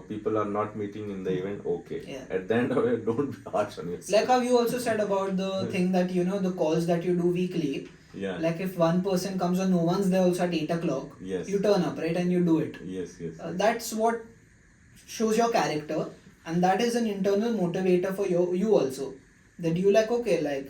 people are not meeting in the event, okay. Yeah. At the end of it, don't be harsh on yourself. Like how you also said about the thing that, you know, the calls that you do weekly. Yeah. Like if one person comes or no one's there also at 8 o'clock, Yes. you turn up, right? And you do it. Yes. That's what shows your character, and that is an internal motivator for you also. That you like, okay, like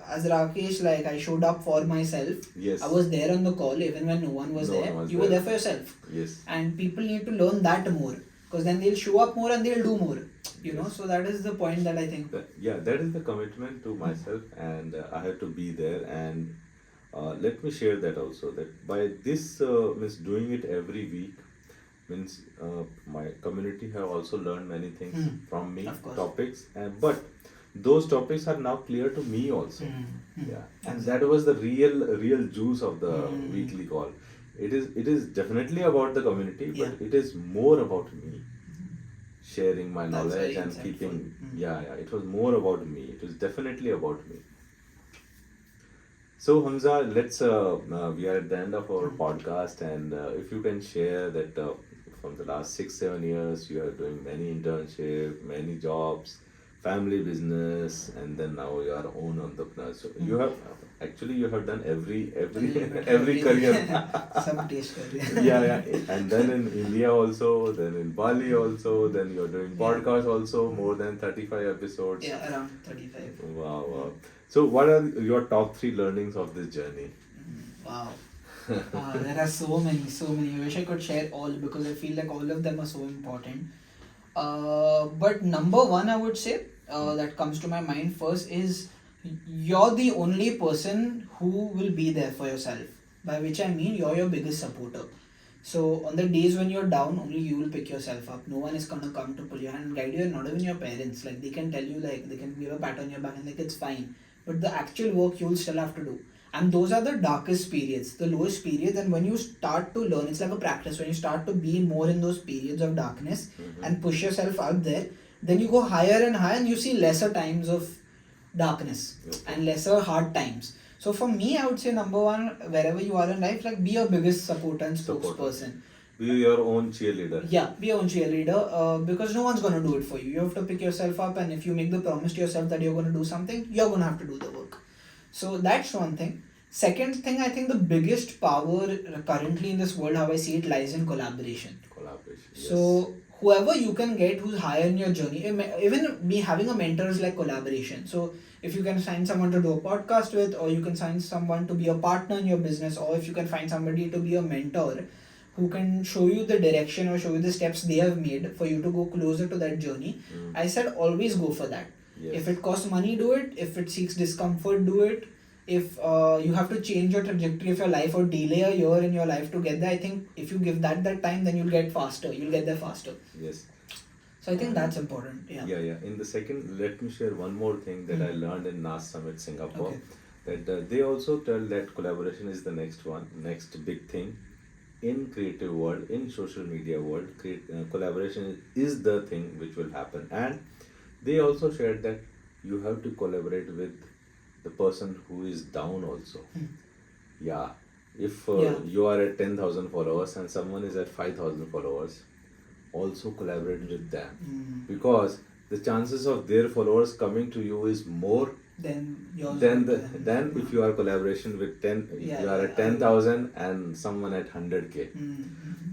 as Rakesh, like I showed up for myself. Yes. I was there on the call even when no one was No there. one was You were there. there for yourself. Yes. And people need to learn that more, because then they'll show up more and they'll do more. You know, Yes. so that is the point that I think. That is the commitment to myself, and I have to be there. And let me share that also. That by this means doing it every week means my community have also learned many things from me, Of course. topics, and but those topics are now clear to me also. Yeah, and that was the real juice of the weekly call. It is definitely about the community, but Yeah. it is more about me sharing my That's knowledge very and insightful. keeping. Yeah, it was more about me. It was definitely about me. So Hamza, let's we are at the end of our podcast, and if you can share that from the last 6-7 years you are doing many internship, many jobs, family business, and then now you are own entrepreneur. So you have done every career. Some taste career. Yeah, and then in India also, then in Bali also, then you're doing podcast also, more than 35 episodes. Yeah, around 35. Wow. So what are your top 3 learnings of this journey? Wow. There are so many. I wish I could share all, because I feel like all of them are so important. But number one, I would say, that comes to my mind first is you're the only person who will be there for yourself. By which I mean you're your biggest supporter. So on the days when you're down, only you will pick yourself up. No one is gonna come to pull your hand and guide you, and not even your parents. Like they can tell you, like they can give a pat on your back and like it's fine. But the actual work you will still have to do. And those are the darkest periods, the lowest periods. And when you start to learn, it's like a practice. When you start to be more in those periods of darkness and push yourself out there, then you go higher and higher and you see lesser times of darkness and lesser hard times. So for me, I would say number one, wherever you are in life, like be your biggest supporter and spokesperson. Be your own cheerleader. Yeah, be your own cheerleader, because no one's gonna do it for you. You have to pick yourself up, and if you make the promise to yourself that you're gonna do something, you're gonna have to do the work. So that's one thing. Second thing, I think the biggest power currently in this world, how I see it, lies in collaboration. Yes. So whoever you can get who's higher in your journey, even me having a mentor is like collaboration. So if you can find someone to do a podcast with, or you can find someone to be a partner in your business, or if you can find somebody to be a mentor who can show you the direction or show you the steps they have made for you to go closer to that journey, I said always go for that. Yes. If it costs money, do it. If it seeks discomfort, do it. If you have to change your trajectory of your life or delay a year in your life to get there, I think if you give that time, then you'll get there faster. Yes. So I think that's important. Yeah. In the second, let me share one more thing that I learned in NAS Summit Singapore. Okay. That they also tell that collaboration is the next big thing in creative world, in social media world. Collaboration is the thing which will happen, and they also shared that you have to collaborate with the person who is down also. Yeah, if you are at 10,000 followers and someone is at 5,000 followers, also collaborate with them, because the chances of their followers coming to you is more Then yours. then if you are collaboration with 10, you are at 10,000 and someone at 100k,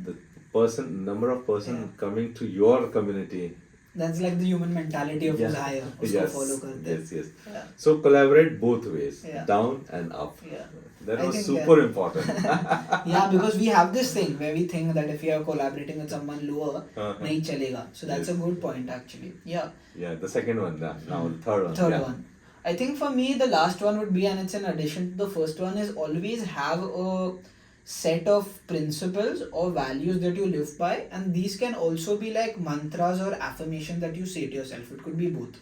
the number of person coming to your community. That's like the human mentality of who's higher. Usko follow karte. Yes. Yeah. So collaborate both ways, Yeah. down and up. Yeah. That I was think super important. Yeah, because we have this thing where we think that if we are collaborating with someone lower, nahi chalega. So that's a good point actually. Yeah. Yeah, the second one, now the third one. Third one. I think for me the last one would be, and it's in addition to the first one, is always have a set of principles or values that you live by, and these can also be like mantras or affirmation that you say to yourself. It could be both.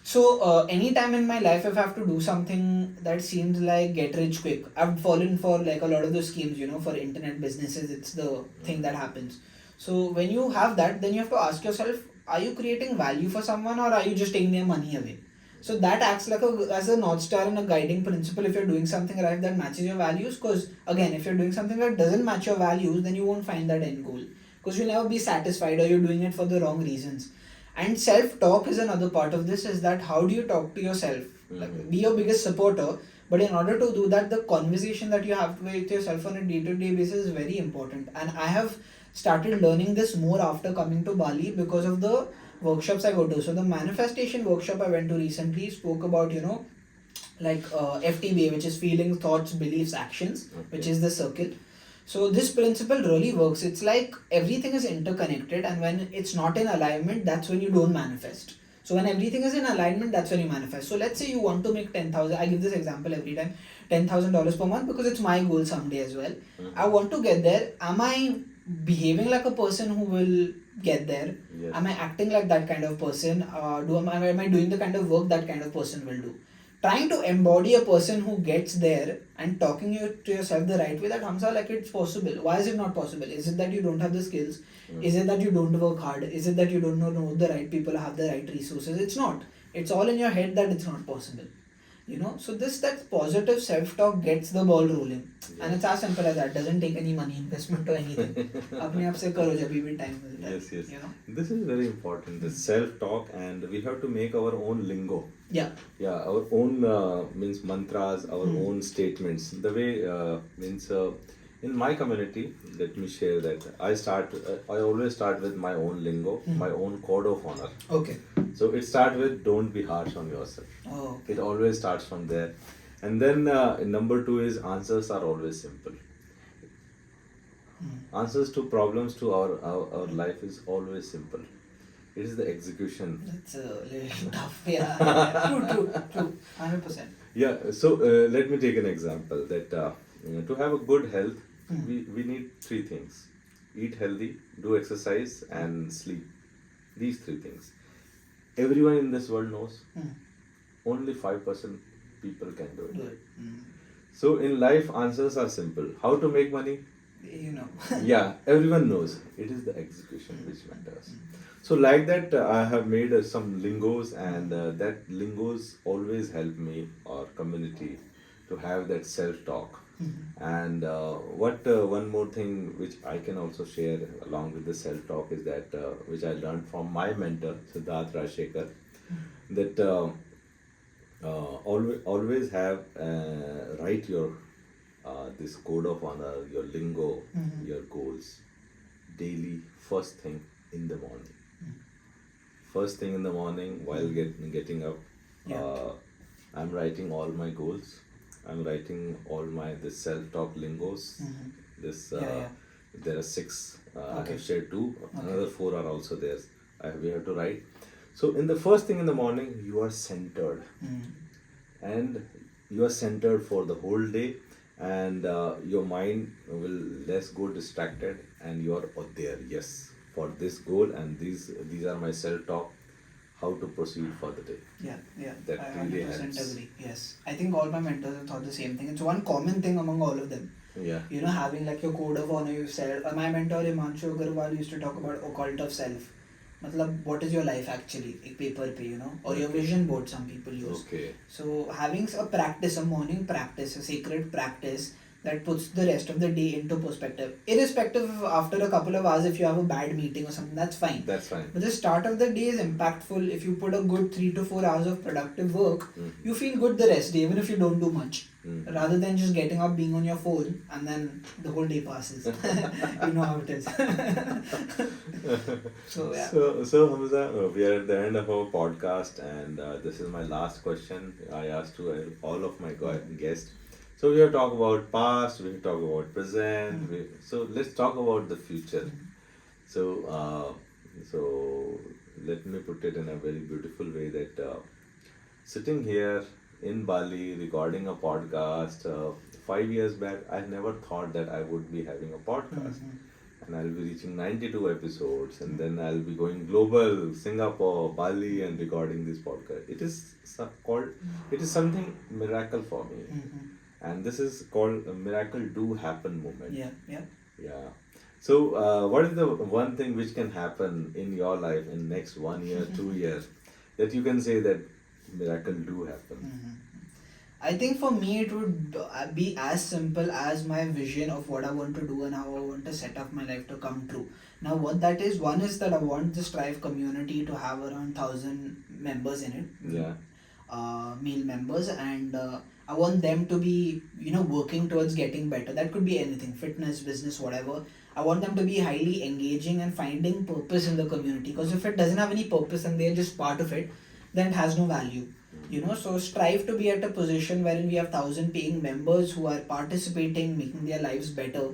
So, anytime in my life, if I have to do something that seems like get rich quick, I've fallen for like a lot of those schemes, for internet businesses, it's the thing that happens. So, when you have that, then you have to ask yourself, are you creating value for someone or are you just taking their money away? So, that acts like as a North Star and a guiding principle if you're doing something right that matches your values. Because, again, if you're doing something that doesn't match your values, then you won't find that end goal. Because you'll never be satisfied or you're doing it for the wrong reasons. And self-talk is another part of this, is that how do you talk to yourself? Like, be your biggest supporter, but in order to do that, the conversation that you have with yourself on a day-to-day basis is very important. And I have started learning this more after coming to Bali because of the workshops I go to. So the manifestation workshop I went to recently spoke about, FTBA, which is feelings, thoughts, beliefs, actions, which is the circle. So this principle really works. It's like everything is interconnected, and when it's not in alignment, that's when you don't manifest. So when everything is in alignment, that's when you manifest. So let's say you want to make 10,000. I give this example every time, $10,000 per month because it's my goal someday as well. I want to get there. Am I behaving like a person who will get there? Yes. Am I acting like that kind of person? Am I doing the kind of work that kind of person will do? Trying to embody a person who gets there and talking to yourself the right way, that Hamza, like, it's possible. Why is it not possible? Is it that you don't have the skills? Is it that you don't work hard? Is it that you don't know the right people, have the right resources? It's not. It's all in your head that it's not possible. So that positive self-talk gets the ball rolling. And it's as simple as that. Doesn't take any money investment or anything. अपने आप से करो जब भी time मिलता है. Yes. This is very important, the self-talk, and we have to make our own lingo. Yeah, our own means mantras, our own statements. The way means in my community, let me share that I always start with my own lingo, my own code of honor. Okay. So it starts with don't be harsh on yourself. Oh, okay. It always starts from there. And then number 2 is answers are always simple. Answers to problems to our life is always simple. It is the execution. That's a little tough. Yeah. True. 100%. Yeah, so let me take an example that to have a good health, we need 3 things: eat healthy, do exercise, and sleep. These 3 things. Everyone in this world knows. Only 5% people can do it. Good. So in life, answers are simple. How to make money? Yeah, everyone knows. It is the execution which matters. So like that, I have made some lingos, and that lingos always help me or community to have that self-talk. And one more thing which I can also share along with the self-talk is that which I learned from my mentor Siddharth Rajshekar, that always have write your this code of honor, your lingo, your goals daily, first thing in the morning. First thing in the morning while getting up, I'm writing all my goals. I'm writing all my this self-talk lingos. This there are 6. I have shared 2. Another 4 are also there. We have to write. So in the first thing in the morning, you are centered, and you are centered for the whole day, and your mind will less go distracted, and you are there. Yes, for this goal, and these are my self-talk. How to proceed for the day. Yeah. That I really 100% helps. agree. Yes. I think all my mentors have thought the same thing. It's one common thing among all of them. Yeah. Having like your code of honor, you said. My mentor Himanshu Agarwal used to talk about occult of self. Matlab, what is your life actually? A paper pe, or your vision board some people use. Okay. So having a practice, a morning practice, a sacred practice that puts the rest of the day into perspective. Irrespective of after a couple of hours, if you have a bad meeting or something, that's fine. That's fine. But the start of the day is impactful. If you put a good 3 to 4 hours of productive work, you feel good the rest day, even if you don't do much. Rather than just getting up, being on your phone, and then the whole day passes. You know how it is. So, yeah. So Hamza, we are at the end of our podcast, and this is my last question I asked to all of my guests. So we have talked about past, we have talked about present. So let's talk about the future. So let me put it in a very beautiful way that sitting here in Bali recording a podcast 5 years back, I never thought that I would be having a podcast. and I'll be reaching 92 episodes, and then I'll be going global, Singapore, Bali, and recording this podcast. It is something miracle for me, and this is called a miracle do happen moment. Yeah. So, what is the one thing which can happen in your life in next 1 year, 2 years, that you can say that miracle do happen? I think for me it would be as simple as my vision of what I want to do and how I want to set up my life to come true. Now what that is, one is that I want the Strive community to have around 1,000 members in it. Yeah. Male members, and I want them to be, working towards getting better. That could be anything, fitness, business, whatever. I want them to be highly engaging and finding purpose in the community, because if it doesn't have any purpose and they're just part of it, then it has no value. So strive to be at a position wherein we have 1,000 paying members who are participating, making their lives better.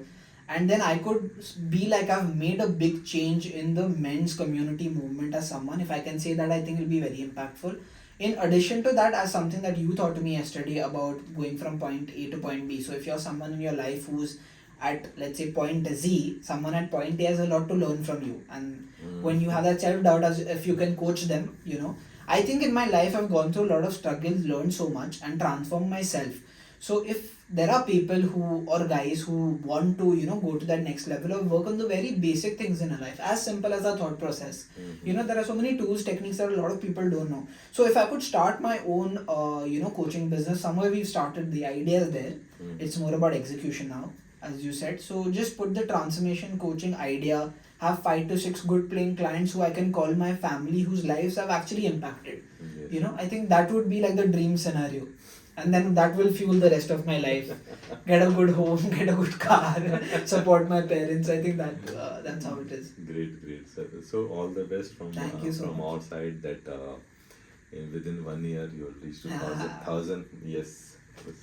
And then I could be like, I've made a big change in the men's community movement as someone. If I can say that, I think it will be very impactful. In addition to that, as something that you taught me yesterday about going from point A to point B. So if you're someone in your life who's at, let's say, point Z, someone at point A has a lot to learn from you. And when you have that self-doubt, as if you can coach them, I think in my life I've gone through a lot of struggles, learned so much and transformed myself. So if there are people or guys who want to, go to that next level or work on the very basic things in a life, as simple as a thought process. There are so many tools, techniques that a lot of people don't know. So if I could start my own, coaching business, somewhere we've started, the idea is there. It's more about execution now, as you said. So just put the transformation coaching idea, have 5 to 6 good paying clients who I can call my family, whose lives I've actually impacted. Yes. I think that would be like the dream scenario. And then that will fuel the rest of my life. Get a good home, get a good car, support my parents. I think that's how it is. Great. So all the best from Thank you so from much. our side, that within 1 year you'll reach to 1,000. Yes.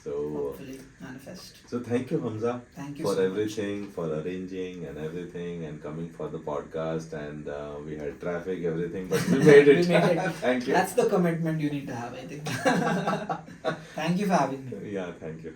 So Hopefully manifest. so thank you, Hamza, Thank you for so much. everything, for arranging and everything, and coming for the podcast. And we had traffic, everything, but we made it. We made it. Thank you. That's the commitment you need to have, I think. Thank you for having me. Yeah, thank you.